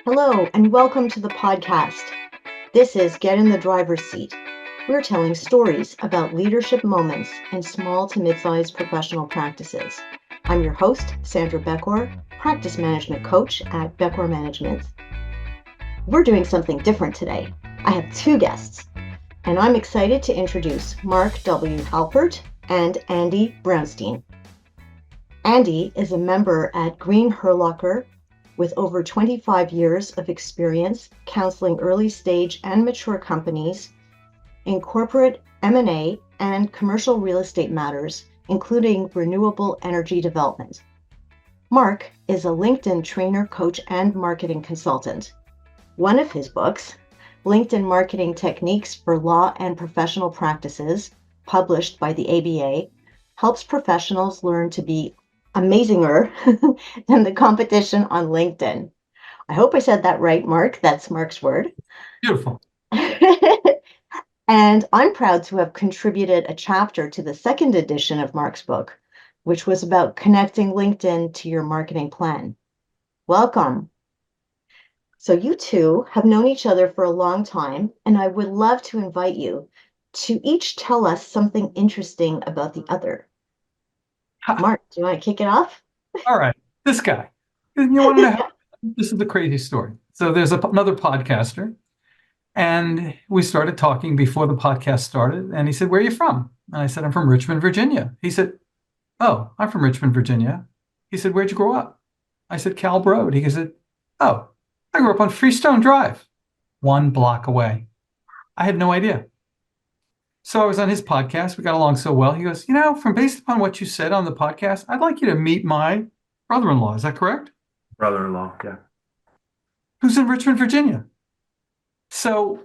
Hello, and welcome to the podcast. This is Get in the Driver's Seat. We're telling stories about leadership moments in small to mid-sized professional practices. I'm your host, Sandra Beckor, practice management coach at Beckor Management. We're doing something different today. I have two guests, and I'm excited to introduce Marc W. Halpert and Andy Brownstein. Andy is a member at Green Herlocker with over 25 years of experience counseling early stage and mature companies in corporate M&A and commercial real estate matters, including renewable energy development. Marc is a LinkedIn trainer, coach, and marketing consultant. One of his books, LinkedIn Marketing Techniques for Law and Professional Practices, published by the ABA, helps professionals learn to be amazinger than the competition on LinkedIn. I hope I said that right, Marc. That's Marc's word. Beautiful. And I'm proud to have contributed a chapter to the second edition of Marc's book, which was about connecting LinkedIn to your marketing plan. Welcome. So you two have known each other for a long time, and I would love to invite you to each tell us something interesting about the other. Marc, do you want to kick it off? All right. This guy. You want to know how this is the crazy story. So there's another podcaster, and we started talking before the podcast started, and he said, "Where are you from?" And I said, "I'm from Richmond, Virginia." He said, "Oh, I'm from Richmond, Virginia." He said, "Where'd you grow up?" I said, "Calb Road." He said, "Oh, I grew up on Freestone Drive, 1 block away." I had no idea. So I was on his podcast. We got along so well. He goes, from based upon what you said on the podcast, I'd like you to meet my brother-in-law. Is that correct? Brother-in-law, yeah. Who's in Richmond, Virginia. So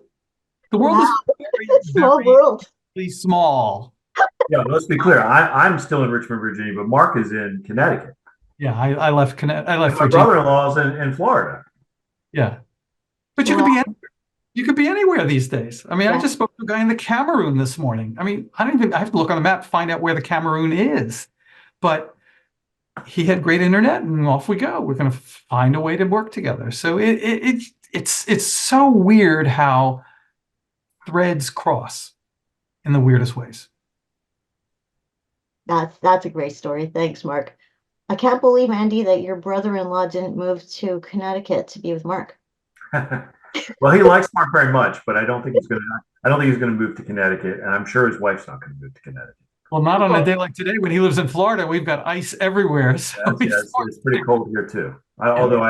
the world is Small world. Very small. Yeah, let's be clear. I'm still in Richmond, Virginia, but Marc is in Connecticut. Yeah, I left Connecticut. I left My Virginia. brother-in-law is in Florida. Yeah. But you could be anywhere. You could be anywhere these days. I mean, I just spoke to a guy in the Cameroon this morning. I mean, I have to look on the map to find out where the Cameroon is. But he had great internet, and off we go. We're going to find a way to work together. So it's so weird how threads cross in the weirdest ways. That's a great story. Thanks, Marc. I can't believe, Andy, that your brother-in-law didn't move to Connecticut to be with Marc. Well, he likes Marc very much, but I don't think he's going to move to Connecticut, and I'm sure his wife's not going to move to Connecticut. Well, not on a day like today when he lives in Florida. We've got ice everywhere. So it's pretty cold here too. Although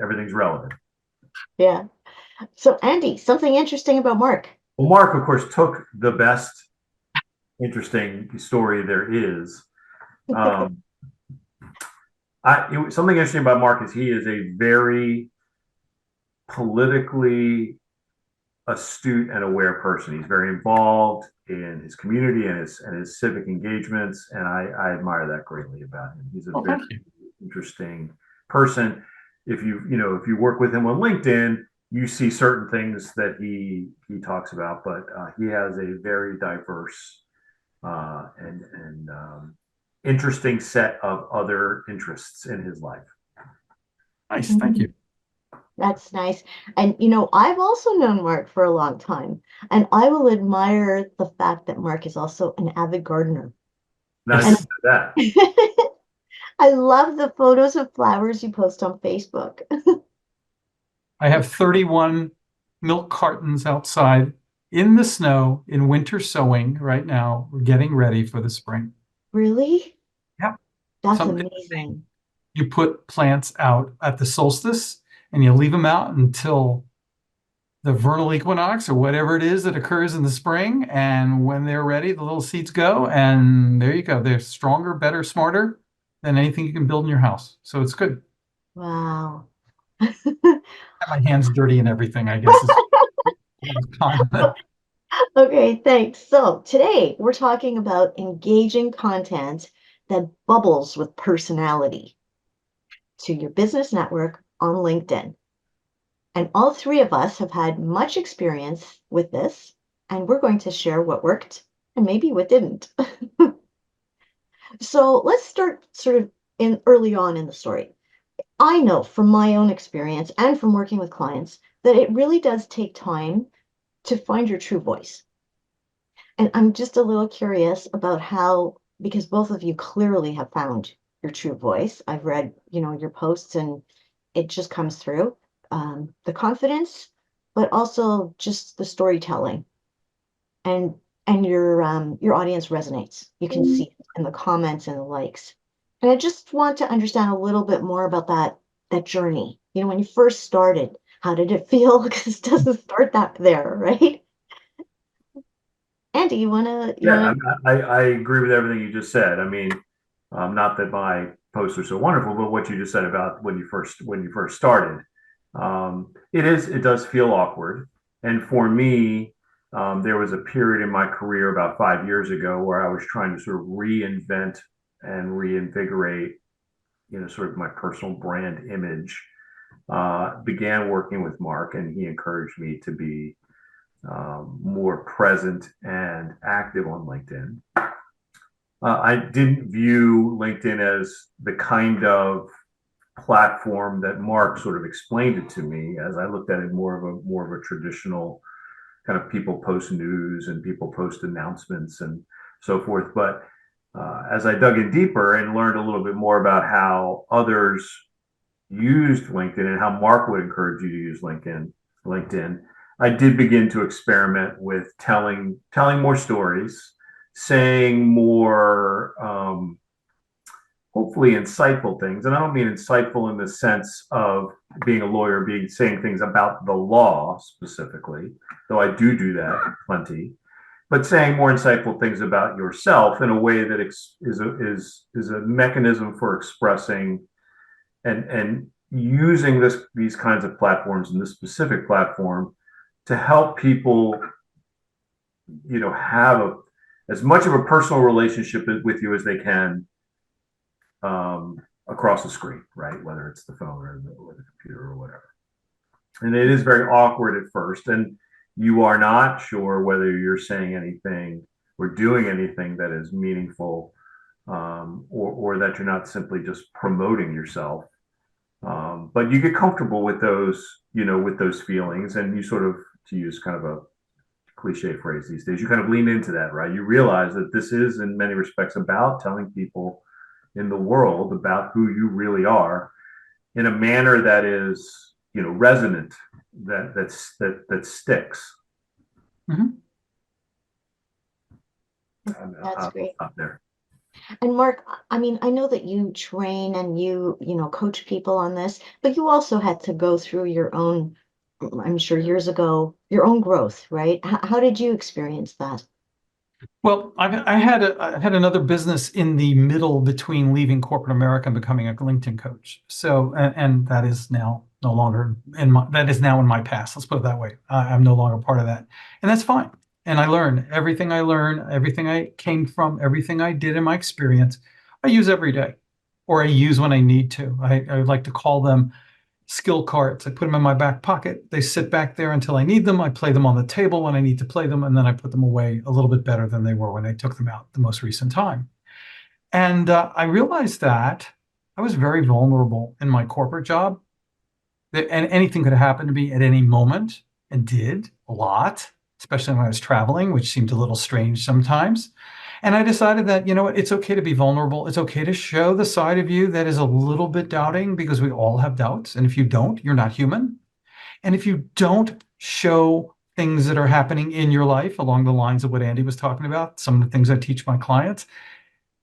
everything's relevant. Yeah. So, Andy, something interesting about Marc. Well, Marc, of course, took the best interesting story there is. Something interesting about Marc is he is a very politically astute and aware person. He's very involved in his community and his civic engagements, and I admire that greatly about him. He's a very interesting person. If you work with him on LinkedIn, you see certain things that he talks about, but he has a very diverse and interesting set of other interests in his life. Nice, thank you. That's nice. And, I've also known Marc for a long time, and I will admire the fact that Marc is also an avid gardener. Nice to that. I love the photos of flowers you post on Facebook. I have 31 milk cartons outside in the snow in winter sowing right now. We're getting ready for the spring. Really? Yeah. That's amazing. You put plants out at the solstice, and you leave them out until the vernal equinox or whatever it is that occurs in the spring. And when they're ready, the little seeds go, and there you go. They're stronger, better, smarter than anything you can build in your house. So it's good. Wow. My hands dirty and everything, I guess. Okay, thanks. So today we're talking about engaging content that bubbles with personality to your business network on LinkedIn. And all three of us have had much experience with this, and we're going to share what worked and maybe what didn't. So let's start sort of early on in the story. I know from my own experience and from working with clients that it really does take time to find your true voice. And I'm just a little curious about how, because both of you clearly have found your true voice. I've read, your posts and it just comes through. The confidence, but also just the storytelling. And your audience resonates. You can see it in the comments and the likes. And I just want to understand a little bit more about that journey. When you first started, how did it feel? Because it doesn't start that there, right? Andy, you wanna Yeah, I agree with everything you just said. I mean, not that my posts are so wonderful, but what you just said about when you first started, it does feel awkward. And for me, there was a period in my career about 5 years ago where I was trying to sort of reinvent and reinvigorate, sort of my personal brand image. Began working with Mark, and he encouraged me to be more present and active on LinkedIn. I didn't view LinkedIn as the kind of platform that Mark sort of explained it to me, as I looked at it more of a traditional kind of people post news and people post announcements and so forth. But as I dug in deeper and learned a little bit more about how others used LinkedIn and how Mark would encourage you to use LinkedIn, I did begin to experiment with telling more stories, saying more hopefully insightful things. And I don't mean insightful in the sense of being a lawyer, saying things about the law specifically, though I do that plenty, but saying more insightful things about yourself in a way that is a mechanism for expressing and using these kinds of platforms and this specific platform to help people, have as much of a personal relationship with you as they can across the screen, right? Whether it's the phone or the computer or whatever. And it is very awkward at first, and you are not sure whether you're saying anything or doing anything that is meaningful, or that you're not simply just promoting yourself. But you get comfortable with those feelings, and you sort of, to use kind of a cliche phrase these days, you kind of lean into that, right? You realize that this is in many respects about telling people in the world about who you really are in a manner that is, resonant, that sticks. Mm-hmm. That's great. Up there. And Mark, I mean, I know that you train and you coach people on this, but you also had to go through your own, I'm sure years ago, your own growth, right? How did you experience that? Well, I had another business in the middle between leaving corporate America and becoming a LinkedIn coach. So, and that is now no longer that is now in my past. Let's put it that way. I'm no longer part of that, and that's fine. And I learned, everything I came from, everything I did in my experience, I use every day, or I use when I need to. I like to call them skill cards. I put them in my back pocket. They sit back there until I need them. I play them on the table when I need to play them, and then I put them away a little bit better than they were when I took them out the most recent time. And I realized that I was very vulnerable in my corporate job, and anything could happen to me at any moment, and did a lot, especially when I was traveling, which seemed a little strange sometimes. And I decided that, it's okay to be vulnerable. It's okay to show the side of you that is a little bit doubting, because we all have doubts. And if you don't, you're not human. And if you don't show things that are happening in your life along the lines of what Andy was talking about, some of the things I teach my clients,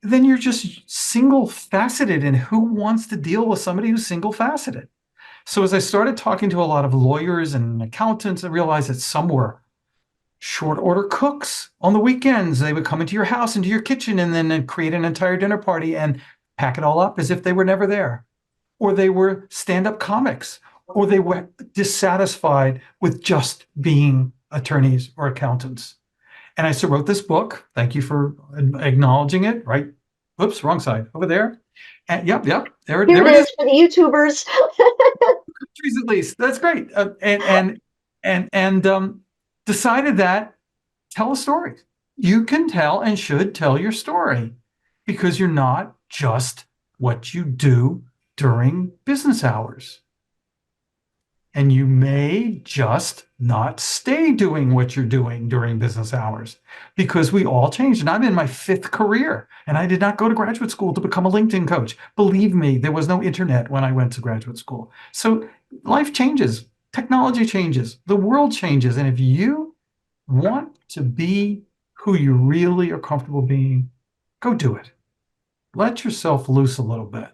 then you're just single faceted. And who wants to deal with somebody who's single faceted? So as I started talking to a lot of lawyers and accountants, I realized that some were short order cooks on the weekends. They would come into your house, into your kitchen, and then create an entire dinner party and pack it all up as if they were never there. Or they were stand-up comics, or they were dissatisfied with just being attorneys or accountants. And I wrote this book. Thank you for acknowledging it. Right? Oops, wrong side. Over there. And yep. There Here it is. For the YouTubers. Countries at least. That's great. And decided that tell a story. You can tell and should tell your story, because you're not just what you do during business hours. And you may just not stay doing what you're doing during business hours because we all change. And I'm in my 5th career and I did not go to graduate school to become a LinkedIn coach. Believe me, there was no internet when I went to graduate school. So life changes, technology changes, the world changes. And if you want to be who you really are comfortable being, go do it. Let yourself loose a little bit.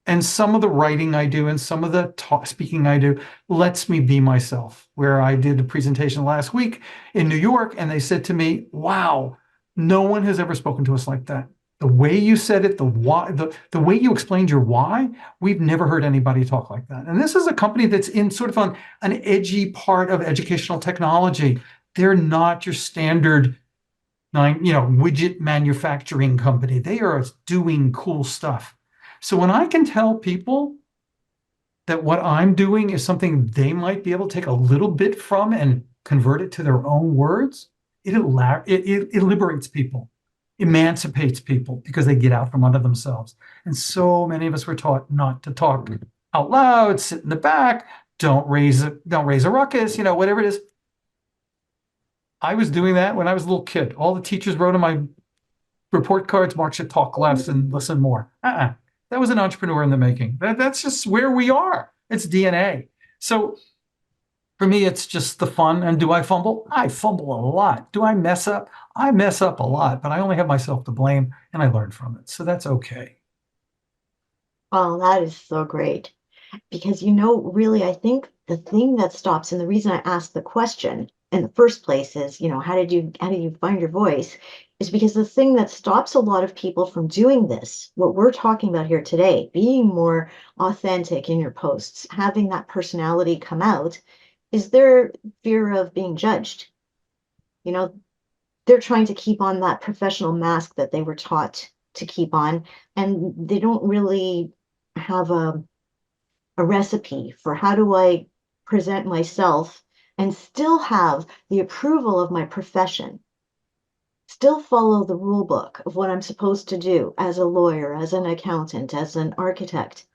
And some of the writing I do and some of the speaking I do lets me be myself. Where I did a presentation last week in New York, and they said to me, wow, no one has ever spoken to us like that. The way you said it, the why, the way you explained your why, we've never heard anybody talk like that. And this is a company that's in sort of on an edgy part of educational technology. They're not your standard widget manufacturing company. They are doing cool stuff. So when I can tell people that what I'm doing is something they might be able to take a little bit from and convert it to their own words, it liberates people, emancipates people because they get out from under themselves. And so many of us were taught not to talk out loud, sit in the back, don't raise a ruckus, whatever it is. I was doing that when I was a little kid. All the teachers wrote on my report cards, Mark should talk less and listen more. That was an entrepreneur in the making. That's just where we are. It's DNA. So for me, it's just the fun. And do I fumble? I fumble a lot. Do I mess up? I mess up a lot, but I only have myself to blame and I learn from it. So that's okay. Oh, that is so great. Because, really, I think the thing that stops, and the reason I asked the question in the first place is, how did you find your voice? Is because the thing that stops a lot of people from doing this, what we're talking about here today, being more authentic in your posts, having that personality come out, is their fear of being judged. They're trying to keep on that professional mask that they were taught to keep on, and they don't really have a recipe for how do I present myself and still have the approval of my profession, still follow the rule book of what I'm supposed to do as a lawyer, as an accountant, as an architect.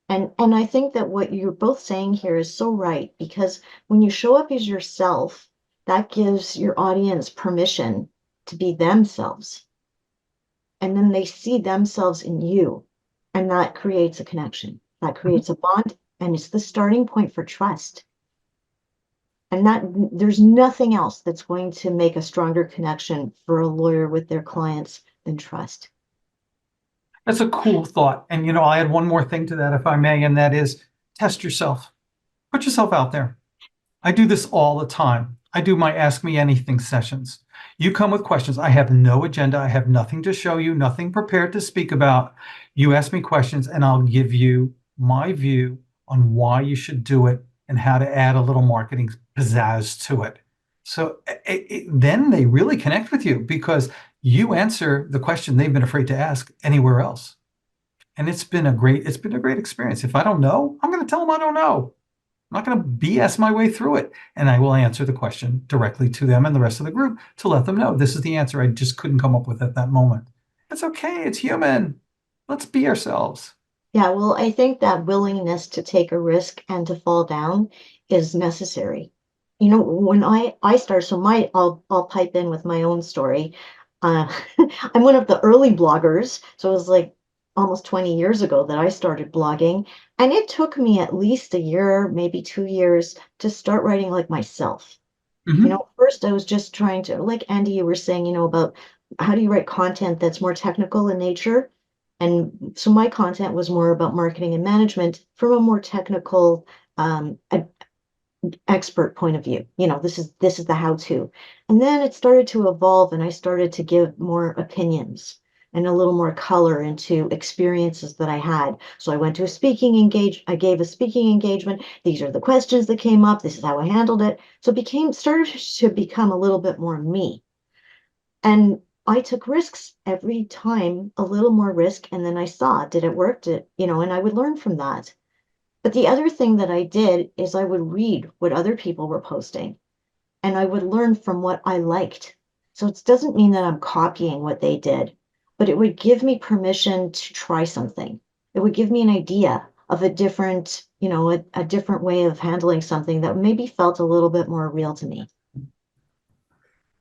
And I think that what you're both saying here is so right, because when you show up as yourself, that gives your audience permission to be themselves. And then they see themselves in you, and that creates a connection. That creates a bond, and it's the starting point for trust. And that there's nothing else that's going to make a stronger connection for a lawyer with their clients than trust. That's a cool thought. And, I'll add one more thing to that, if I may, and that is test yourself. Put yourself out there. I do this all the time. I do my Ask Me Anything sessions. You come with questions. I have no agenda. I have nothing to show you, nothing prepared to speak about. You ask me questions and I'll give you my view on why you should do it and how to add a little marketing pizzazz to it. So then they really connect with you because you answer the question they've been afraid to ask anywhere else. And it's been a great experience. If I don't know, I'm going to tell them I don't know. I'm not going to BS my way through it. And I will answer the question directly to them and the rest of the group to let them know this is the answer I just couldn't come up with at that moment. It's okay. It's human. Let's be ourselves. Yeah, well, I think that willingness to take a risk and to fall down is necessary. When I start, so I'll pipe in with my own story. I'm one of the early bloggers, so it was like almost 20 years ago that I started blogging, and it took me at least a year, maybe 2 years, to start writing like myself. Mm-hmm. First I was just trying to, like Andy, you were saying, about how do you write content that's more technical in nature? And so my content was more about marketing and management from a more technical expert point of view. This is the how-to. And then it started to evolve and I started to give more opinions and a little more color into experiences that I had. So I went to I gave a speaking engagement. These are the questions that came up. This is how I handled it. So it started to become a little bit more me. And I took risks every time, a little more risk, and then I saw, did it work? And I would learn from that. But the other thing that I did is I would read what other people were posting and I would learn from what I liked. So it doesn't mean that I'm copying what they did, but it would give me permission to try something. It would give me an idea of a different, a different way of handling something that maybe felt a little bit more real to me.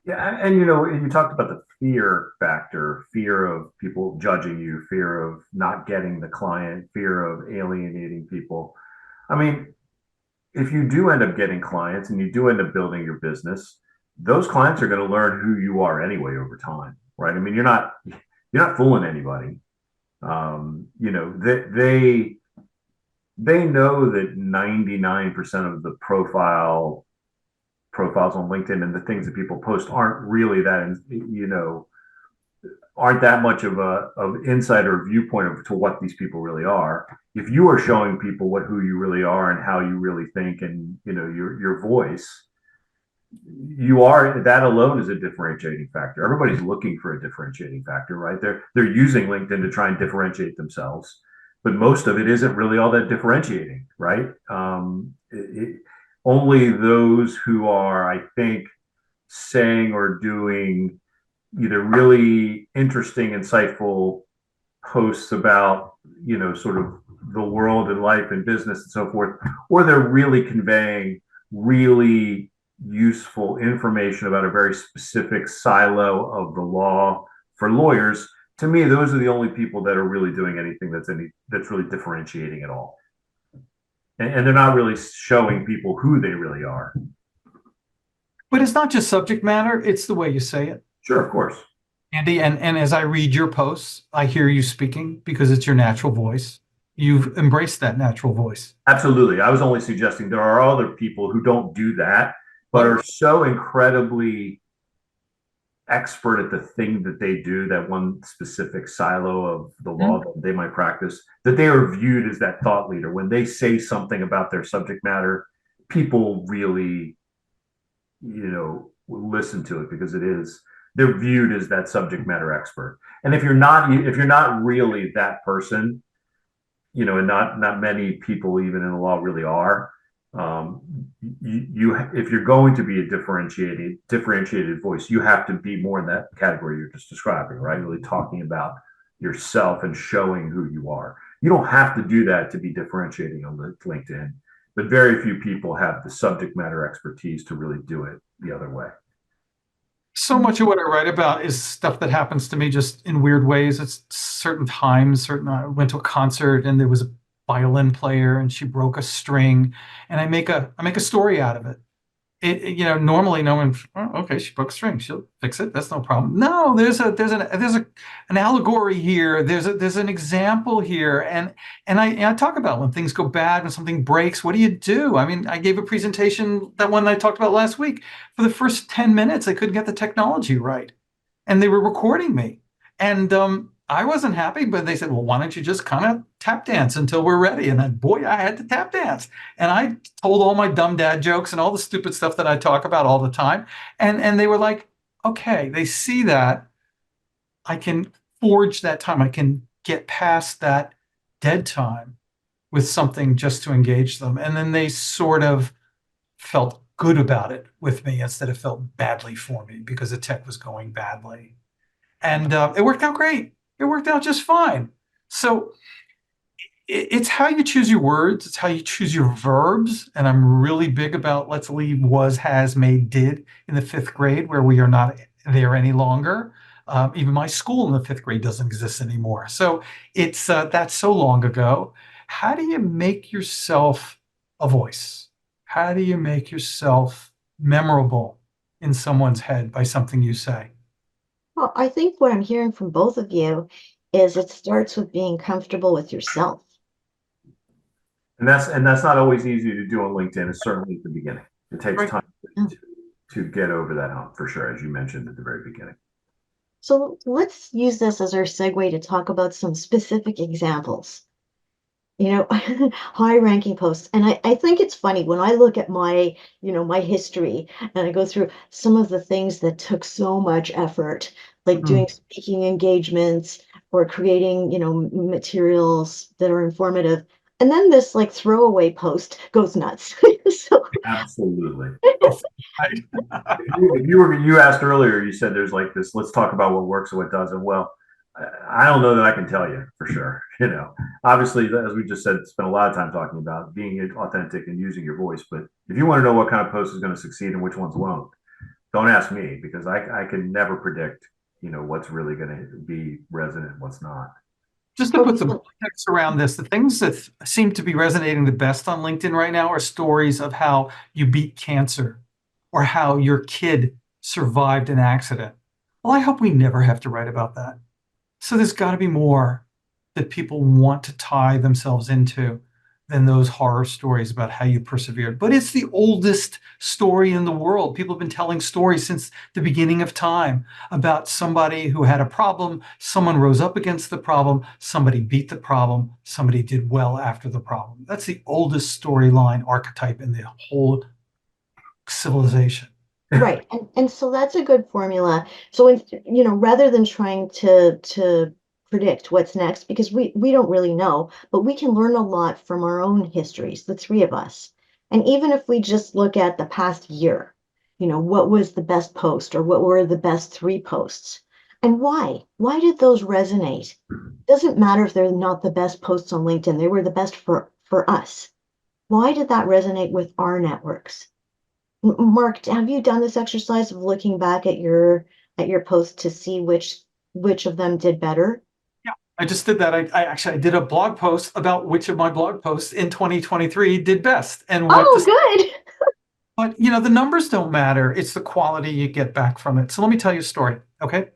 Yeah, and you talked about the fear factor, fear of people judging you, fear of not getting the client, fear of alienating people. I mean, if you do end up getting clients and you do end up building your business, those clients are going to learn who you are anyway over time, right? I mean, you're not fooling anybody. They know that 99% of the profiles on LinkedIn and the things that people post aren't really aren't that much of insider viewpoint to what these people really are. If you are showing people who you really are and how you really think, and your voice, that alone is a differentiating factor. Everybody's looking for a differentiating factor, right? They're using LinkedIn to try and differentiate themselves, but most of it isn't really all that differentiating, right? Only those who are, I think, saying or doing either really interesting, insightful posts about, sort of the world and life and business and so forth, or they're really conveying really useful information about a very specific silo of the law for lawyers. To me, those are the only people that are really doing anything that's really differentiating at all. And they're not really showing people who they really are. But it's not just subject matter, it's the way you say it. Sure, of course. Andy, and as I read your posts, I hear you speaking because it's your natural voice. You've embraced that natural voice. Absolutely. I was only suggesting there are other people who don't do that, but are so incredibly expert at the thing that they do, that one specific silo of the law that they might practice, that they are viewed as that thought leader. When they say something about their subject matter, people really, listen to it because they're viewed as that subject matter expert. And if you're not really that person, and not many people even in the law really are. If you're going to be a differentiated voice, you have to be more in that category you're just describing, right? Really talking about yourself and showing who you are. You don't have to do that to be differentiating on LinkedIn, but very few people have the subject matter expertise to really do it the other way. So much of what I write about is stuff that happens to me just in weird ways. It's certain times, I went to a concert and there was a violin player and she broke a string, and I make a story out of it. Normally no one, okay, she broke a string, she'll fix it, that's no problem. No, there's an allegory here. There's an example here, and I talk about when things go bad, when something breaks, what do you do? I mean, I gave a presentation, that one I talked about last week. For the first 10 minutes, I couldn't get the technology right, and they were recording me, and I wasn't happy, but they said, well, why don't you just kind of tap dance until we're ready? And then, boy, I had to tap dance. And I told all my dumb dad jokes and all the stupid stuff that I talk about all the time. And they were like, okay, they see that I can forge that time. I can get past that dead time with something just to engage them. And then they sort of felt good about it with me instead of felt badly for me because the tech was going badly. And it worked out great. It worked out just fine. So it's how you choose your words. It's how you choose your verbs. And I'm really big about let's leave was, has, made, did in the 5th grade, where we are not there any longer. Even my school in the 5th grade doesn't exist anymore. So it's that's so long ago. How do you make yourself a voice? How do you make yourself memorable in someone's head by something you say? Well, I think what I'm hearing from both of you is it starts with being comfortable with yourself. And that's not always easy to do on LinkedIn, certainly at the beginning. It takes time to get over that hump, for sure, as you mentioned at the very beginning. So let's use this as our segue to talk about some specific examples. High ranking posts. And I think it's funny when I look at my, my history, and I go through some of the things that took so much effort, like doing speaking engagements or creating, materials that are informative. And then this like throwaway post goes nuts. So absolutely. You asked earlier, you said there's like this, let's talk about what works and what doesn't. Well, I don't know that I can tell you for sure. Obviously, as we just said, spent a lot of time talking about being authentic and using your voice. But if you want to know what kind of post is going to succeed and which ones won't, don't ask me, because I can never predict, what's really going to be resonant and what's not. Just to put some context around this, the things that seem to be resonating the best on LinkedIn right now are stories of how you beat cancer or how your kid survived an accident. Well, I hope we never have to write about that. So there's got to be more that people want to tie themselves into than those horror stories about how you persevered. But it's the oldest story in the world. People have been telling stories since the beginning of time about somebody who had a problem, someone rose up against the problem, somebody beat the problem, somebody did well after the problem. That's the oldest storyline archetype in the whole civilization. Right. And so that's a good formula. So, rather than trying to predict what's next, because we don't really know, but we can learn a lot from our own histories, the three of us. And even if we just look at the past year, what was the best post or what were the best three posts and why? Why did those resonate? Doesn't matter if they're not the best posts on LinkedIn, they were the best for us. Why did that resonate with our networks? Mark, have you done this exercise of looking back at your posts to see which of them did better? Yeah, I just did that. I did a blog post about which of my blog posts in 2023 did best and what Oh, good. but the numbers don't matter. It's the quality you get back from it. So let me tell you a story, okay?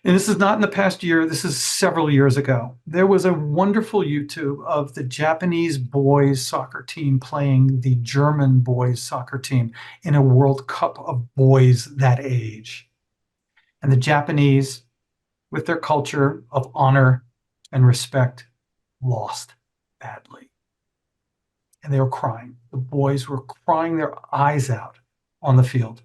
And this is not in the past year. This is several years ago. There was a wonderful YouTube of the Japanese boys soccer team playing the German boys soccer team in a World Cup of boys that age. And the Japanese, with their culture of honor and respect, lost badly. And they were crying. The boys were crying their eyes out on the field.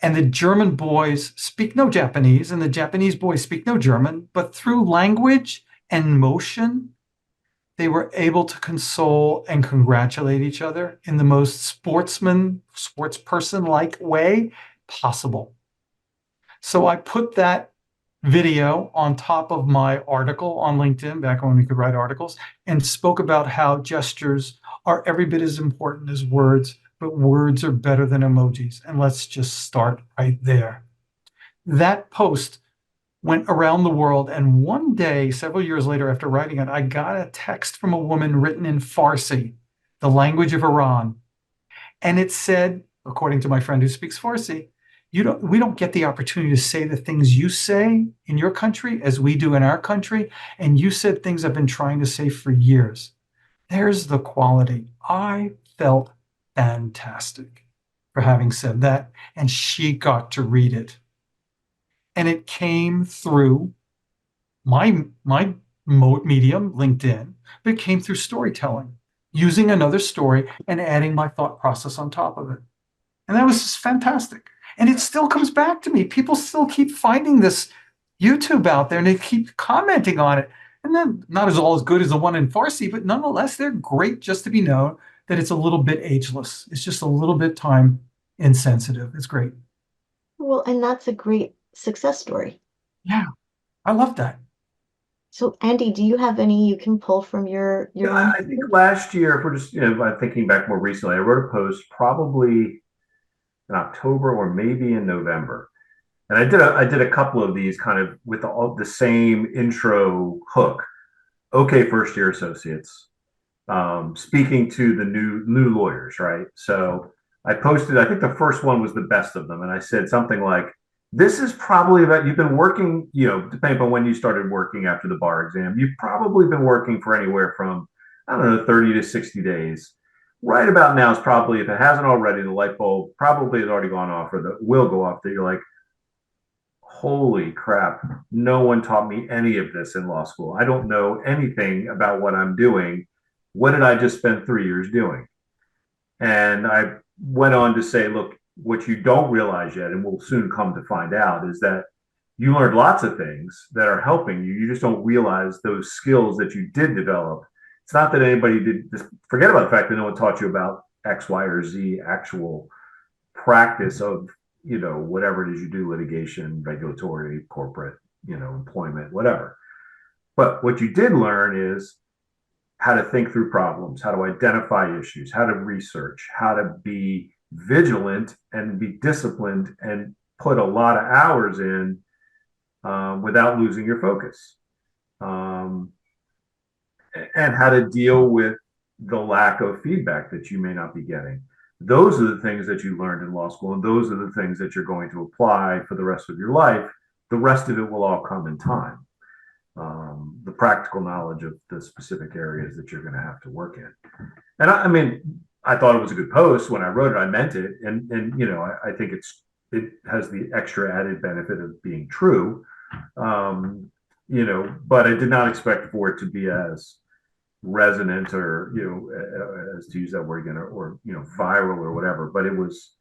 And the German boys speak no Japanese, and the Japanese boys speak no German, but through language and motion, they were able to console and congratulate each other in the most sportsperson-like way possible. So I put that video on top of my article on LinkedIn, back when we could write articles, and spoke about how gestures are every bit as important as words, but words are better than emojis. And let's just start right there. That post went around the world. And one day, several years later, after writing it, I got a text from a woman written in Farsi, the language of Iran. And it said, according to my friend who speaks Farsi, we don't get the opportunity to say the things you say in your country as we do in our country. And you said things I've been trying to say for years. There's the quality. I felt fantastic for having said that. And she got to read it. And it came through my medium, LinkedIn, but it came through storytelling, using another story and adding my thought process on top of it. And that was just fantastic. And it still comes back to me. People still keep finding this YouTube out there and they keep commenting on it. And then not as good as the one in Farsi, but nonetheless, they're great just to be known that it's a little bit ageless. It's just a little bit time insensitive. It's great. Well, and that's a great success story. Yeah, I love that. So, Andy, do you have any you can pull from your own? I think last year, if we're just thinking back more recently, I wrote a post probably in October or maybe in November, and I did a couple of these kind of with all the same intro hook. Okay, first year associates, speaking to the new lawyers, right? So I posted. I think the first one was the best of them, and I said something like, "This is probably about you've been working, depending on when you started working after the bar exam, you've probably been working for anywhere from, I don't know, 30 to 60 days. Right about now is probably, if it hasn't already, the light bulb probably has already gone off or will go off that you're like, holy crap, no one taught me any of this in law school. I don't know anything about what I'm doing. What did I just spend 3 years doing?" And I went on to say, look, what you don't realize yet, and we'll soon come to find out, is that you learned lots of things that are helping you. You just don't realize those skills that you did develop. It's not that anybody did, just forget about the fact that no one taught you about X, Y, or Z actual practice of, whatever it is you do, litigation, regulatory, corporate, employment, whatever. But what you did learn is how to think through problems, how to identify issues, how to research, how to be vigilant and be disciplined and put a lot of hours in without losing your focus. And how to deal with the lack of feedback that you may not be getting. Those are the things that you learned in law school, and those are the things that you're going to apply for the rest of your life. The rest of it will all come in time. The practical knowledge of the specific areas that you're going to have to work in. And I mean, I thought it was a good post when I wrote it. I meant it, and I think it has the extra added benefit of being true. But I did not expect for it to be as resonant or as to use that word again, or viral or whatever. But it was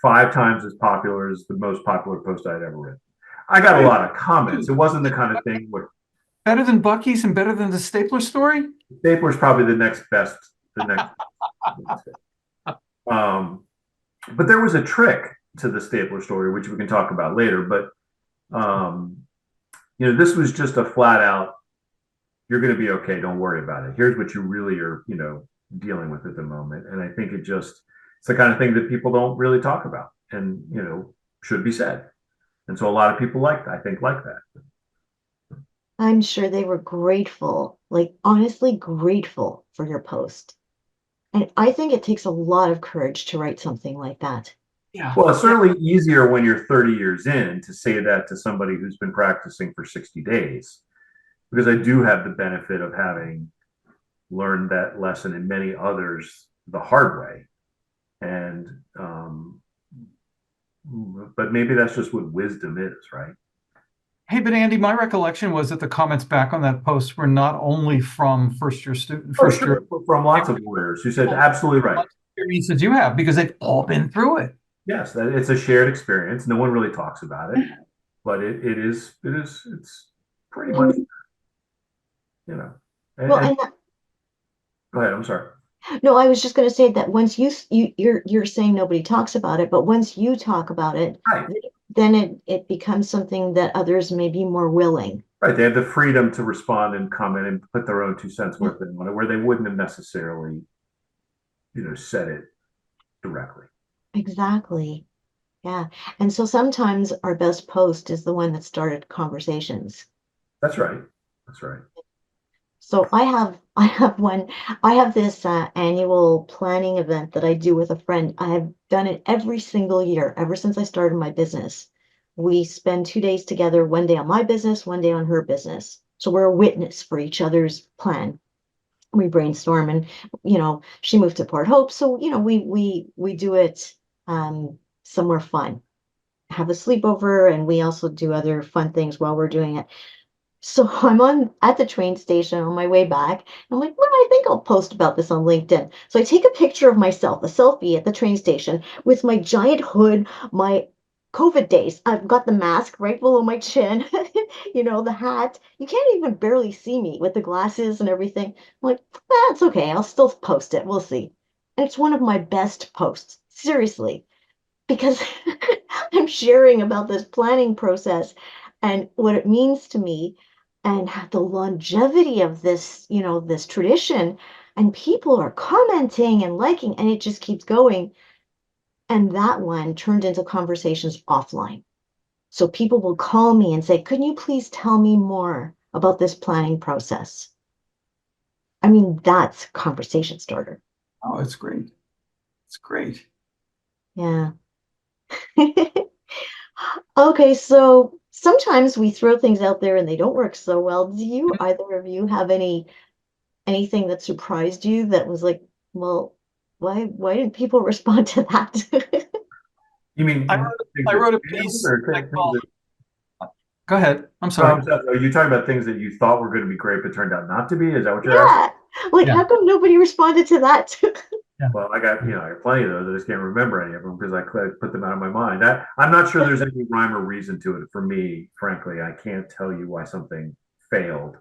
5 times as popular as the most popular post I'd ever written. I got a lot of comments. It wasn't the kind of thing where better than Bucky's and better than the Stapler story. Stapler's probably the next best. But there was a trick to the Stapler story, which we can talk about later. But this was just a flat out, you're going to be okay. Don't worry about it. Here's what you really are, dealing with at the moment. And I think it's the kind of thing that people don't really talk about and, should be said. And so a lot of people like that. I'm sure they were grateful, like honestly grateful for your post. And I think it takes a lot of courage to write something like that. Yeah. Well, it's certainly easier when you're 30 years in to say that to somebody who's been practicing for 60 days, because I do have the benefit of having learned that lesson and many others the hard way. And, but maybe that's just what wisdom is, right? Hey, but Andy, my recollection was that the comments back on that post were not only from first-year students, from lots of lawyers who said absolutely right. Experiences you have, because they've all been through it. Yes, it's a shared experience. No one really talks about it, but it's pretty much, And, go ahead. I'm sorry. No, I was just going to say that once you're saying nobody talks about it, but once you talk about it, right, then it becomes something that others may be more willing. Right. They have the freedom to respond and comment and put their own 2 cents worth in on it, where they wouldn't have necessarily, said it directly. Exactly. Yeah. And so sometimes our best post is the one that started conversations. That's right. That's right. So I have this annual planning event that I do with a friend. I have done it every single year, ever since I started my business. We spend 2 days together, one day on my business, one day on her business. So we're a witness for each other's plan. We brainstorm, and she moved to Port Hope, so we do it somewhere fun, have a sleepover, and we also do other fun things while we're doing it. So I'm at the train station on my way back. I'm like, well, I think I'll post about this on LinkedIn. So I take a picture of myself, a selfie at the train station with my giant hood, my COVID days. I've got the mask right below my chin, the hat. You can't even barely see me with the glasses and everything. I'm like, that's okay. I'll still post it. We'll see. And it's one of my best posts, seriously, because I'm sharing about this planning process and what it means to me and the longevity of this tradition. And people are commenting and liking, and it just keeps going. And that one turned into conversations offline. So people will call me and say, "Couldn't you please tell me more about this planning process?" I mean, that's conversation starter. Oh, it's great. It's great. Yeah. Okay, so sometimes we throw things out there and they don't work so well. Do you, either of you, have anything that surprised you that was like, well, why didn't people respond to that? You mean I wrote a piece. Go ahead. I'm sorry. Are you talking about things that you thought were going to be great but turned out not to be? Is that what you're asking? Like, how come nobody responded to that? Yeah. Well, I got plenty of those. I just can't remember any of them because I put them out of my mind. I'm not sure there's any rhyme or reason to it. For me, frankly, I can't tell you why something failed.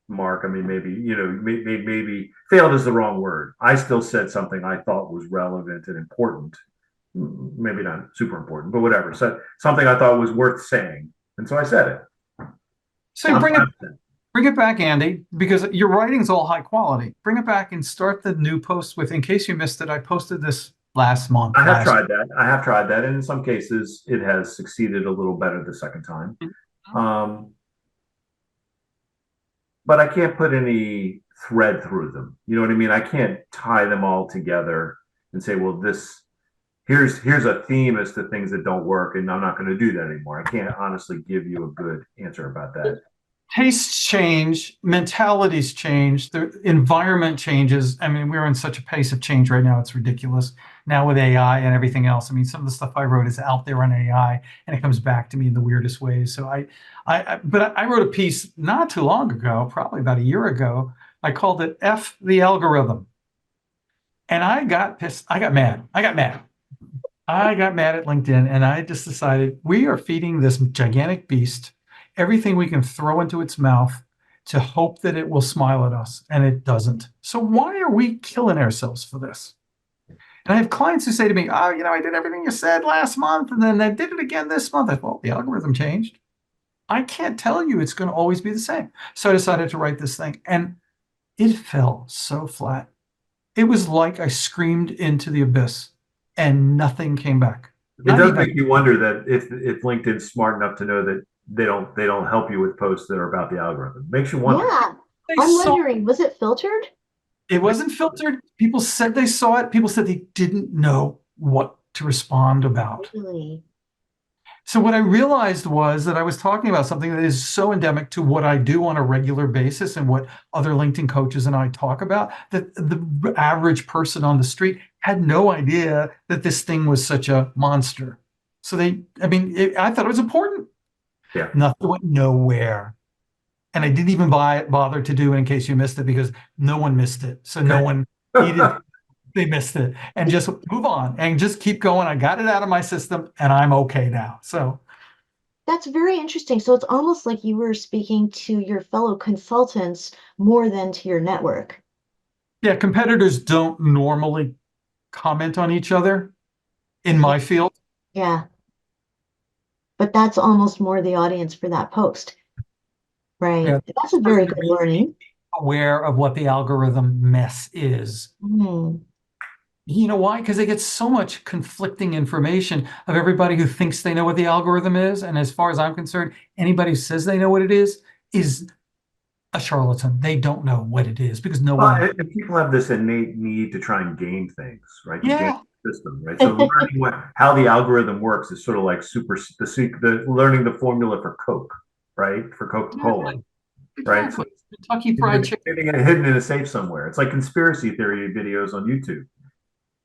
Mark, I mean, maybe failed is the wrong word. I still said something I thought was relevant and important, maybe not super important, but whatever. So something I thought was worth saying, and so I said it. So bring it back, Andy, because your writing's all high quality. Bring it back and start the new post with, in case you missed it, I posted this last month. I have tried that. I have tried that. And in some cases, it has succeeded a little better the second time. But I can't put any thread through them. You know what I mean? I can't tie them all together and say, well, here's a theme as to things that don't work, and I'm not going to do that anymore. I can't honestly give you a good answer about that. Tastes change, mentalities change, the environment changes. I mean, we're in such a pace of change right now. It's ridiculous. Now with AI and everything else. I mean, some of the stuff I wrote is out there on AI, and it comes back to me in the weirdest ways. So but I wrote a piece not too long ago, probably about a year ago. I called it F the Algorithm. And I got pissed. I got mad. I got mad at LinkedIn, and I just decided we are feeding this gigantic beast everything we can throw into its mouth to hope that it will smile at us, and it doesn't. So why are we killing ourselves for this? And I have clients who say to me, oh, I did everything you said last month, and then I did it again this month. I thought, well, the algorithm changed. I can't tell you it's going to always be the same. So I decided to write this thing, and it fell so flat. It was like I screamed into the abyss, and nothing came back. It does make you wonder that if LinkedIn's smart enough to know that they don't help you with posts that are about the algorithm. Makes you wonder. Yeah, I'm wondering, was it filtered? It wasn't filtered. People said they saw it. People said they didn't know what to respond about. Really? So what I realized was that I was talking about something that is so endemic to what I do on a regular basis and what other LinkedIn coaches and I talk about, that the average person on the street had no idea that this thing was such a monster. So I thought it was important. Yeah. Nothing went nowhere. And I didn't even bother to do it in case you missed it, because no one missed it. So no one needed they missed it, and just move on and just keep going. I got it out of my system and I'm okay now. So that's very interesting. So it's almost like you were speaking to your fellow consultants more than to your network. Yeah, competitors don't normally comment on each other in my field. Yeah. But that's almost more the audience for that post. Right. Yeah, that's a very good learning. Aware of what the algorithm mess is. You know why? Because they get so much conflicting information of everybody who thinks they know what the algorithm is. And as far as I'm concerned, anybody who says they know what it is a charlatan. They don't know what it is, because no one. And people have this innate need to try and game things, right? Yeah. Game the system, right? So learning how the algorithm works is sort of like learning the formula for Coke, right? For Coca-Cola, right? So Kentucky Fried Chicken. Hidden in a safe somewhere. It's like conspiracy theory videos on YouTube.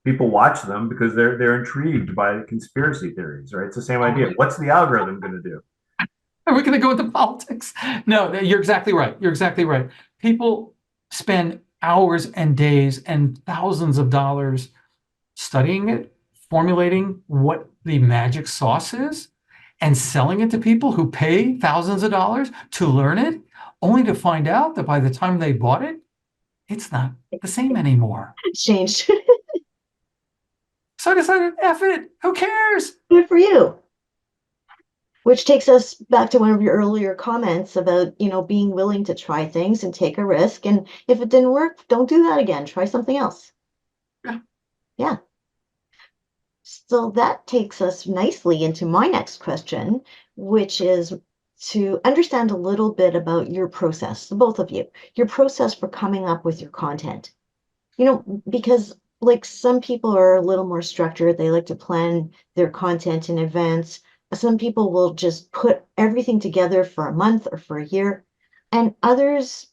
People watch them because they're intrigued by conspiracy theories, right? It's the same idea. What's the algorithm going to do? Are we going to go into politics? No, you're exactly right. You're exactly right. People spend hours and days and thousands of dollars studying it, formulating what the magic sauce is, and selling it to people who pay thousands of dollars to learn it, only to find out that by the time they bought it, it's not the same anymore. It's changed. So I decided, F it, who cares? Good for you. Which takes us back to one of your earlier comments about, being willing to try things and take a risk. And if it didn't work, don't do that again. Try something else. Yeah. So that takes us nicely into my next question, which is to understand a little bit about your process, both of you, your process for coming up with your content. Because like some people are a little more structured, they like to plan their content in advance. Some people will just put everything together for a month or for a year, and others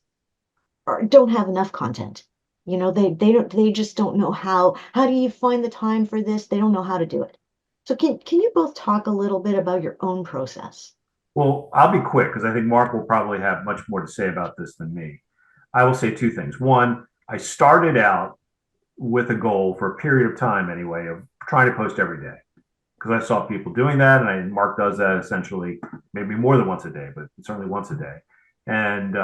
don't have enough content. They just don't know how do you find the time for this? They don't know how to do it. So can you both talk a little bit about your own process? Well, I'll be quick because I think Mark will probably have much more to say about this than me. I will say two things. One, I started out with a goal for a period of time anyway of trying to post every day, because I saw people doing that, and Mark does that essentially maybe more than once a day, but certainly once a day. And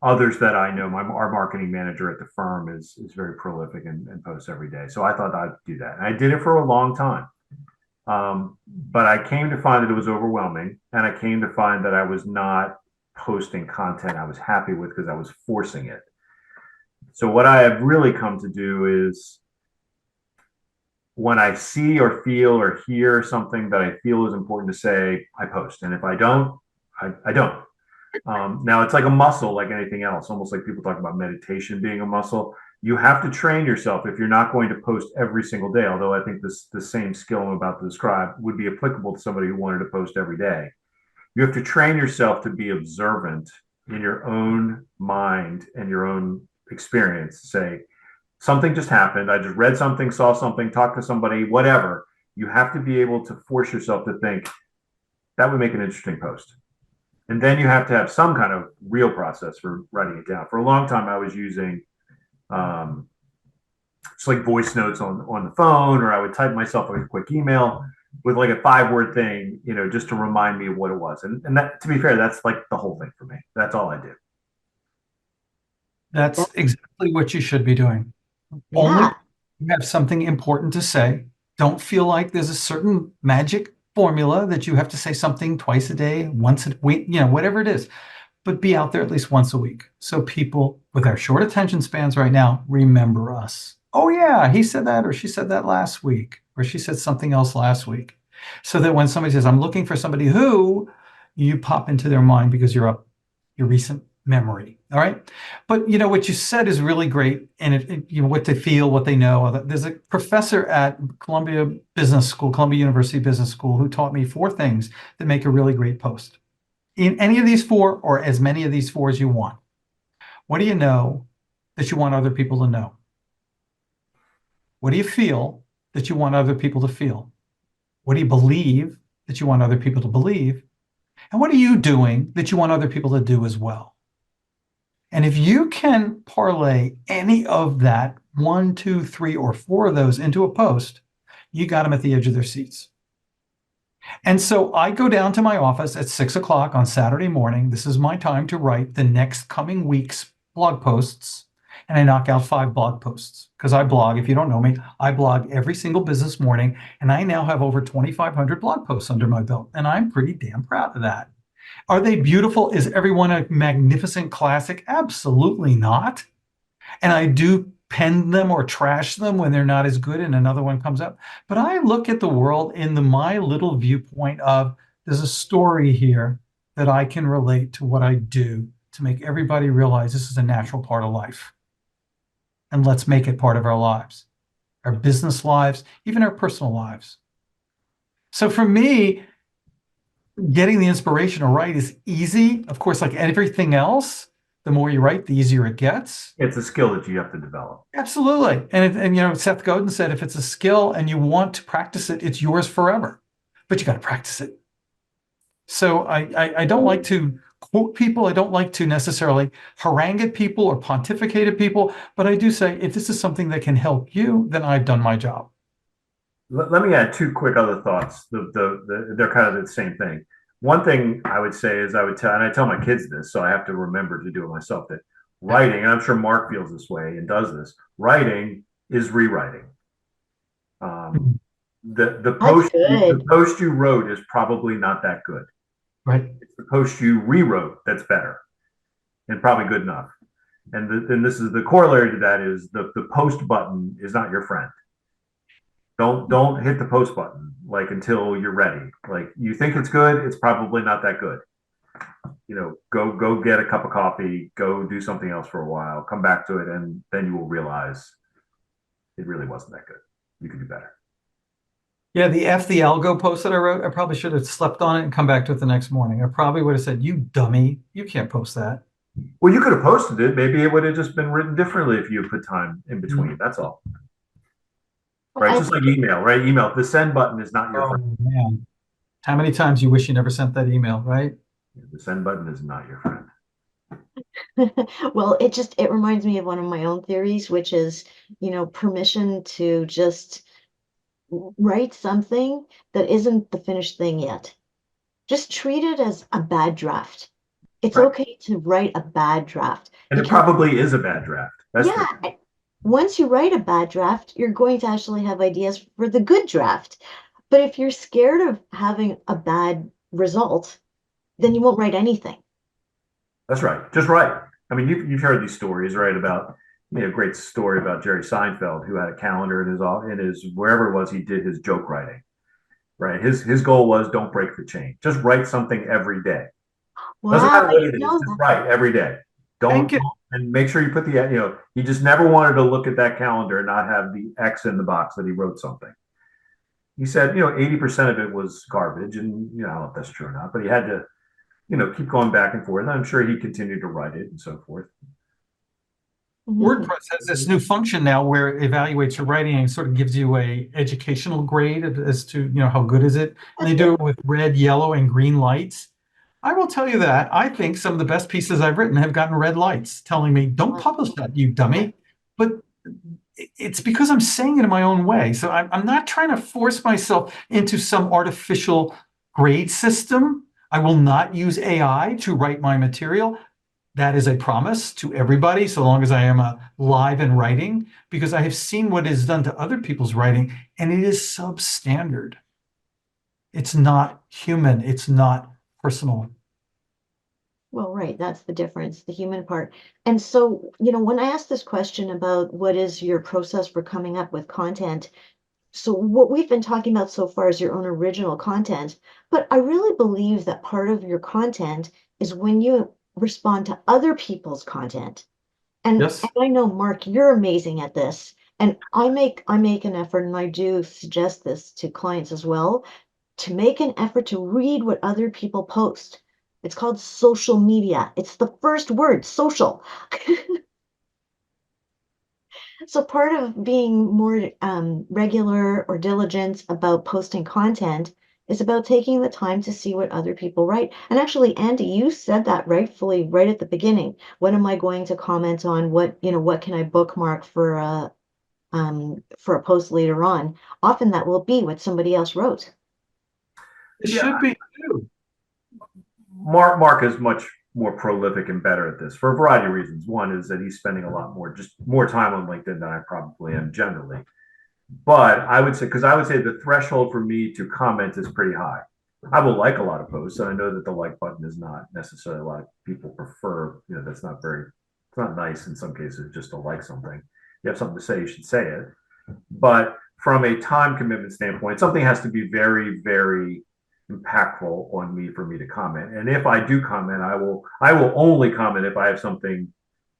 others that I know, our marketing manager at the firm is very prolific and posts every day. So I thought I'd do that. And I did it for a long time. But I came to find that it was overwhelming, and I came to find that I was not posting content I was happy with because I was forcing it. So what I have really come to do is when I see or feel or hear something that I feel is important to say, I post. And if I don't, I don't. Now it's like a muscle, like anything else, almost like people talk about meditation being a muscle. You have to train yourself if you're not going to post every single day. Although I think the same skill I'm about to describe would be applicable to somebody who wanted to post every day. You have to train yourself to be observant in your own mind and your own experience. Say, something just happened. I just read something, saw something, talked to somebody, whatever. You have to be able to force yourself to think that would make an interesting post. And then you have to have some kind of real process for writing it down. For a long time, I was using just like voice notes on the phone, or I would type myself a quick email with like a 5-word thing, just to remind me of what it was. And that, to be fair, that's like the whole thing for me. That's all I do. That's exactly what you should be doing. Yeah. Only when you have something important to say. Don't feel like there's a certain magic formula that you have to say something twice a day, once a week, whatever it is. But be out there at least once a week. So people with our short attention spans right now remember us. Oh yeah, he said that, or she said that last week, or she said something else last week. So that when somebody says, I'm looking for somebody who, you pop into their mind because you're up your recent memory. All right. But what you said is really great. And what they feel, what they know. There's a professor at Columbia University Business School, who taught me 4 things that make a really great post. In any of these 4, or as many of these 4 as you want. What do you know that you want other people to know? What do you feel that you want other people to feel? What do you believe that you want other people to believe? And what are you doing that you want other people to do as well? And if you can parlay any of that 1, 2, 3, or 4 of those into a post, you got them at the edge of their seats. And so I go down to my office at 6 o'clock on Saturday morning. This is my time to write the next coming week's blog posts. And I knock out 5 blog posts because I blog. If you don't know me, I blog every single business morning. And I now have over 2,500 blog posts under my belt. And I'm pretty damn proud of that. Are they beautiful? Is everyone a magnificent classic? Absolutely not. And I do pen them or trash them when they're not as good and another one comes up. But I look at the world in my little viewpoint of, there's a story here that I can relate to what I do to make everybody realize this is a natural part of life. And let's make it part of our lives, our business lives, even our personal lives. So for me, getting the inspiration to write is easy. Of course, like everything else, the more you write, the easier it gets. It's a skill that you have to develop. Absolutely. And Seth Godin said, if it's a skill and you want to practice it, it's yours forever. But you got to practice it. So I don't like to quote people. I don't like to necessarily harangue at people or pontificate at people. But I do say, if this is something that can help you, then I've done my job. Let me add 2 quick other thoughts. They're kind of the same thing. One thing I would say is and I tell my kids this, so I have to remember to do it myself, that writing, and I'm sure Mark feels this way and does this, writing is rewriting. The post you wrote is probably not that good. Right. It's the post you rewrote that's better and probably good enough. And this is the corollary to that is the post button is not your friend. Don't hit the post button until you're ready. Like, you think it's good, it's probably not that good. Go get a cup of coffee, go do something else for a while, come back to it, and then you will realize it really wasn't that good. You could do better. Yeah, the algo post that I wrote, I probably should have slept on it and come back to it the next morning. I probably would have said, you dummy, you can't post that. Well, you could have posted it. Maybe it would have just been written differently if you put time in between. That's all. Right, just like email, right? Email, the send button is not your friend. Man. How many times you wish you never sent that email, right? The send button is not your friend. Well, it reminds me of one of my own theories, which is, permission to just write something that isn't the finished thing yet. Just treat it as a bad draft. It's Right. okay to write a bad draft. And it Because, probably is a bad draft. That's the yeah, once you write a bad draft, you're going to actually have ideas for the good draft. But if you're scared of having a bad result, then you won't write anything. That's right. Just right. I mean, you've heard these stories, right? About a great story about Jerry Seinfeld, who had a calendar in his wherever it was he did his joke writing. Right. His goal was don't break the chain. Just write something every day. Doesn't Wow, matter I what it didn't is. know Just that. write every day. Thank you. And make sure you put he just never wanted to look at that calendar and not have the X in the box that he wrote something. He said, 80% of it was garbage, and I don't know if that's true or not, but he had to keep going back and forth. And I'm sure he continued to write it and so forth. Mhm. WordPress has this new function now where it evaluates your writing and sort of gives you a educational grade as to, how good is it. And That's they good. do it with red, yellow, and green lights. I will tell you that I think some of the best pieces I've written have gotten red lights telling me, don't publish that, you dummy. But it's because I'm saying it in my own way. So I'm not trying to force myself into some artificial grade system. I will not use AI to write my material. That is a promise to everybody, so long as I am live and writing, because I have seen what is done to other people's writing, and it is substandard. It's not human. It's not personal. Well, right, that's the difference, the human part. And so, when I asked this question about what is your process for coming up with content, so what we've been talking about so far is your own original content, but I really believe that part of your content is when you respond to other people's content. And Yes. I know, Mark, you're amazing at this. And I make an effort, and I do suggest this to clients as well, to make an effort to read what other people post. It's called social media. It's the first word, social. So part of being more regular or diligent about posting content is about taking the time to see what other people write. And actually, Andy, you said that rightfully right at the beginning. What am I going to comment on? What can I bookmark for a post later on? Often that will be what somebody else wrote. It Yeah, should be too. Mark is much more prolific and better at this for a variety of reasons. One is that he's spending a lot more time on LinkedIn than I probably am generally. But I would say the threshold for me to comment is pretty high. I will like a lot of posts, and I know that the like button is not necessarily a lot of people prefer. That's not it's not nice in some cases just to like something. You have something to say, you should say it. But from a time commitment standpoint, something has to be very, very impactful on me for me to comment. And if I do comment, I will only comment if I have something,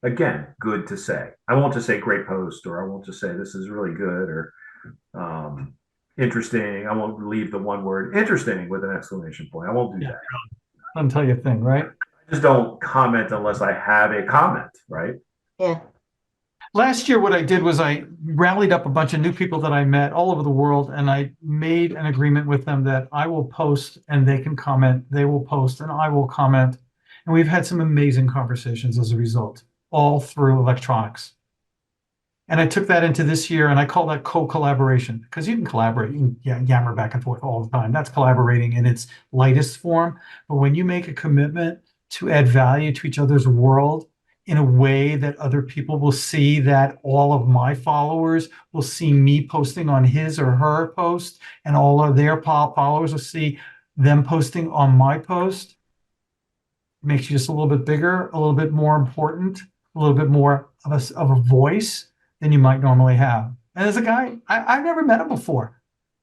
again, good to say. I won't just say great post, or I won't just say this is really good, or um, interesting. I won't leave the one word interesting with an exclamation point. I won't do Yeah, that. I'll tell you a thing, right? I just don't comment unless I have a comment, right? Yeah. Last year, what I did was I rallied up a bunch of new people that I met all over the world, and I made an agreement with them that I will post and they can comment, they will post and I will comment. And we've had some amazing conversations as a result, all through electronics. And I took that into this year, and I call that co-collaboration, because you can collaborate, you can yammer back and forth all the time. That's collaborating in its lightest form. But when you make a commitment to add value to each other's world in a way that other people will see, that all of my followers will see me posting on his or her post, and all of their followers will see them posting on my post, it makes you just a little bit bigger, a little bit more important, a little bit more of a voice than you might normally have. And as a guy, I've never met him before.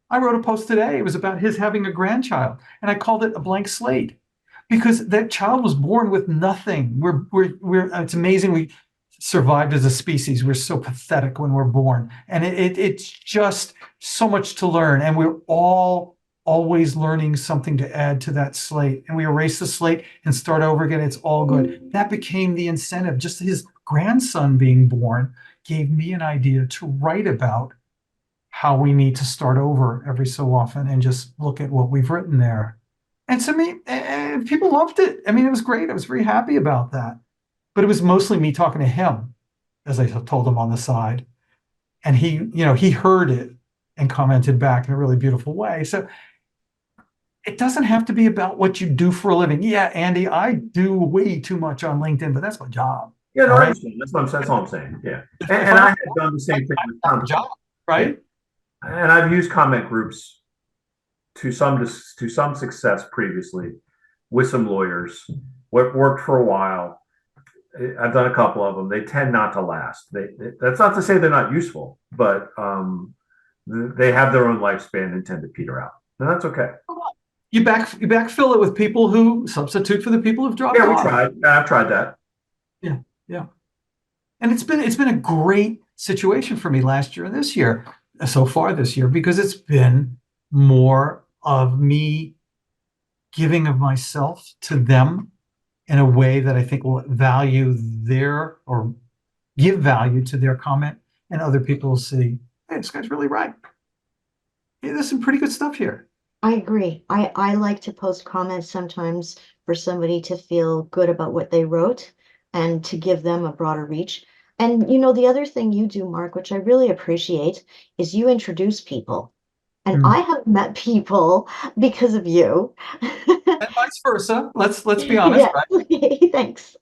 I wrote a post today. It was about his having a grandchild, and I called it a blank slate because that child was born with nothing. It's amazing we survived as a species. We're so pathetic when we're born, and it's just so much to learn, and we're all always learning something to add to that slate. And we erase the slate and start over again. It's all good. That became the incentive. Just his grandson being born gave me an idea to write about how we need to start over every so often and just look at what we've written there. And to me, people loved it. I mean, it was great. I was very happy about that. But it was mostly me talking to him, as I told him on the side. And he heard it and commented back in a really beautiful way. So it doesn't have to be about what you do for a living. Yeah, Andy, I do way too much on LinkedIn, but that's my job. Yeah, no, All I right. understand. That's all I'm saying. Yeah. If And I I don't have done the same thing with have a comments. job, Yeah. right? And I've used comment groups to some success previously with some lawyers. What worked for a while. I've done a couple of them. They tend not to last. That's not to say they're not useful, but they have their own lifespan and tend to peter out, and that's okay. You backfill it with people who substitute for the people who've dropped Yeah, we off. tried. I've tried that. Yeah, yeah. And it's been a great situation for me last year and this year, so far this year, because it's been more of me giving of myself to them in a way that I think will value their or give value to their comment, and other people will see, hey, this guy's really right. Hey, there's some pretty good stuff here. I agree. I like to post comments sometimes for somebody to feel good about what they wrote and to give them a broader reach. And the other thing you do, Mark, which I really appreciate, is you introduce people. And Mm. I have met people because of you. And vice versa. Let's be honest, Yeah, right? thanks.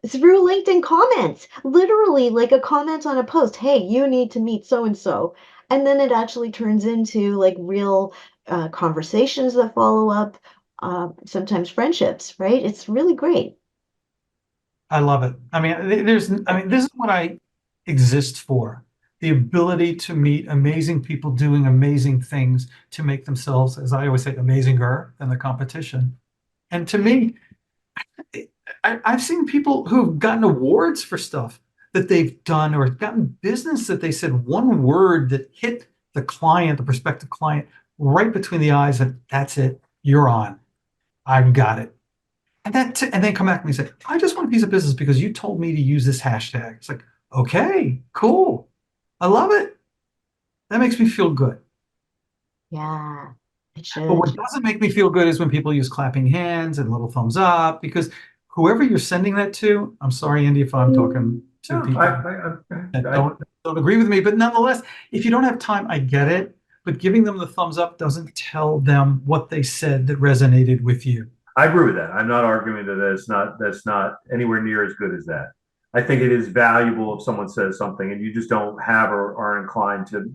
Through LinkedIn comments, literally like a comment on a post, hey, you need to meet so and so. And then it actually turns into like real conversations that follow up, sometimes friendships, right? It's really great. I love it. I mean, this is what I exist for. The ability to meet amazing people doing amazing things to make themselves, as I always say, amazinger than the competition. And to me, I've seen people who've gotten awards for stuff that they've done, or gotten business that they said one word that hit the client, the prospective client, right between the eyes, and that's it. You're on. I've got it. And then come back to me and say, I just want a piece of business because you told me to use this hashtag. It's like, okay, cool. I love it. That makes me feel good. Yeah, it But should. what doesn't make me feel good is when people use clapping hands and little thumbs up, because whoever you're sending that to, I'm sorry, Andy, if I'm talking to No, people that don't agree with me, but nonetheless, if you don't have time, I get it. But giving them the thumbs up doesn't tell them what they said that resonated with you. I agree with that. I'm not arguing that that's not anywhere near as good as that. I think it is valuable if someone says something and you just don't have or are inclined to,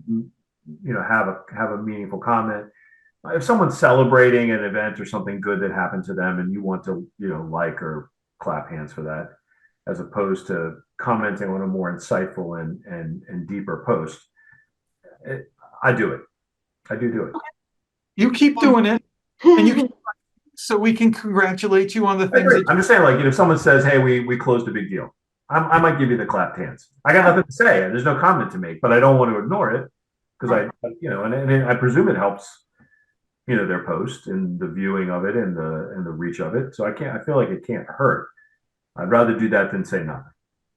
have a meaningful comment. If someone's celebrating an event or something good that happened to them and you want to, like or clap hands for that, as opposed to commenting on a more insightful and deeper post, I do it. I do it. You keep doing it, and you keep, so we can congratulate you on the I things agree. that I'm just saying, like, if someone says, "Hey, we closed a big deal," I might give you the clapped hands. I got nothing to say. There's no comment to make, but I don't want to ignore it because and I presume it helps, their post and the viewing of it and the reach of it. So I feel like it can't hurt. I'd rather do that than say nothing.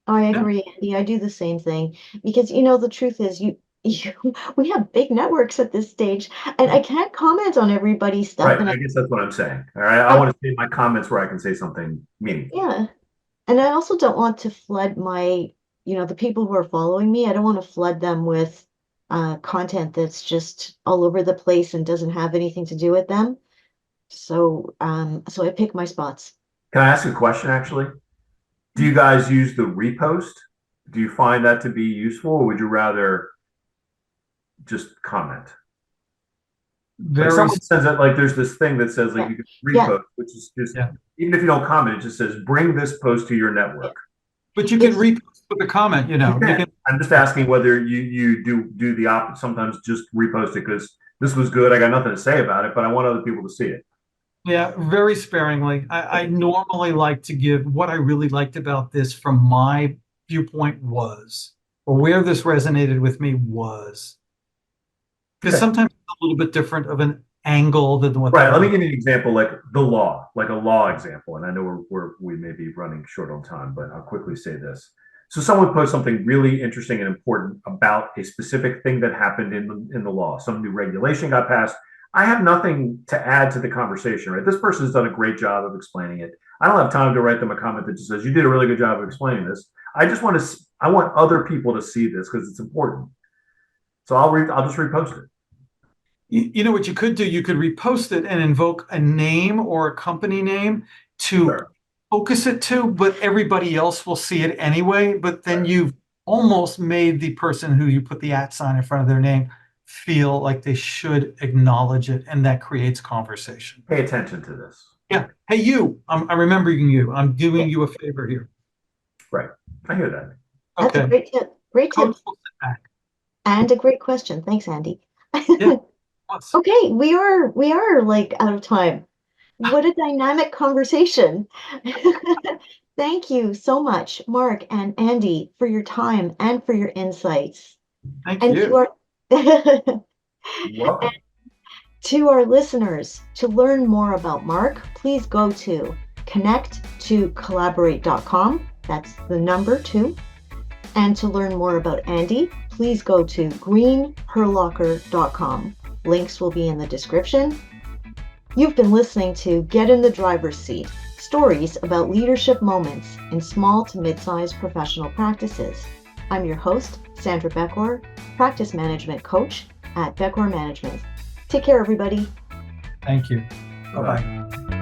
I yeah. agree, Andy. I do the same thing because the truth is you we have big networks at this stage, and I can't comment on everybody's stuff. Right. And I guess that's what I'm saying. All right. I I want to say my comments where I can say something meaningful. yeah, and I also don't want to flood the people who are following me. I don't want to flood them with content that's just all over the place and doesn't have anything to do with them. So I pick my spots. Can I ask a question, actually? Do you guys use the repost? Do you find that to be useful, or would you rather just comment? Like Very, someone says that, like there's this thing that says like Yeah, you can yeah, repost, which is just yeah. even if you don't comment, it just says bring this post to your yeah. network. But you can It's repost with a comment, You you can. can, I'm just asking whether you do the opposite. Sometimes just repost it because this was good. I got nothing to say about it, but I want other people to see it. yeah, very sparingly. I normally like to give what I really liked about this from my viewpoint was, or where this resonated with me was, because Okay. sometimes it's a little bit different of an angle than what the Right. Let me other. give you an example, like the law, like a law example. And I know we may be running short on time, but I'll quickly say this. So someone posts something really interesting and important about a specific thing that happened in the law. Some new regulation got passed. I have nothing to add to the conversation, right? This person has done a great job of explaining it. I don't have time to write them a comment that just says, you did a really good job of explaining this. I want other people to see this because it's important. So I'll just repost it. You know what you could do? You could repost it and invoke a name or a company name to Sure. focus it to, but everybody else will see it anyway. But then Right. you've almost made the person who you put the @ sign in front of their name feel like they should acknowledge it, and that creates conversation. Pay attention to this. Yeah. Hey, you. I'm remembering you. I'm doing you a favor here. Right. I hear that. That's a Okay. great tip. Great tip. Coach will sit back. And a great question. Thanks, Andy. Yeah. Plus, Okay, we are like out of time. What a dynamic conversation. Thank you so much, Mark and Andy, for your time and for your insights. thank And you. to our Welcome. to our listeners, to learn more about Mark, please go to connect2collaborate.com. That's the number 2. And to learn more about Andy, please go to greenherlocker.com. Links will be in the description. You've been listening to Get in the Driver's Seat, stories about leadership moments in small to mid-sized professional practices. I'm your host, Sandra Beckor, practice management coach at Beckor Management. Take care, everybody. Thank you. Bye-bye. Bye-bye.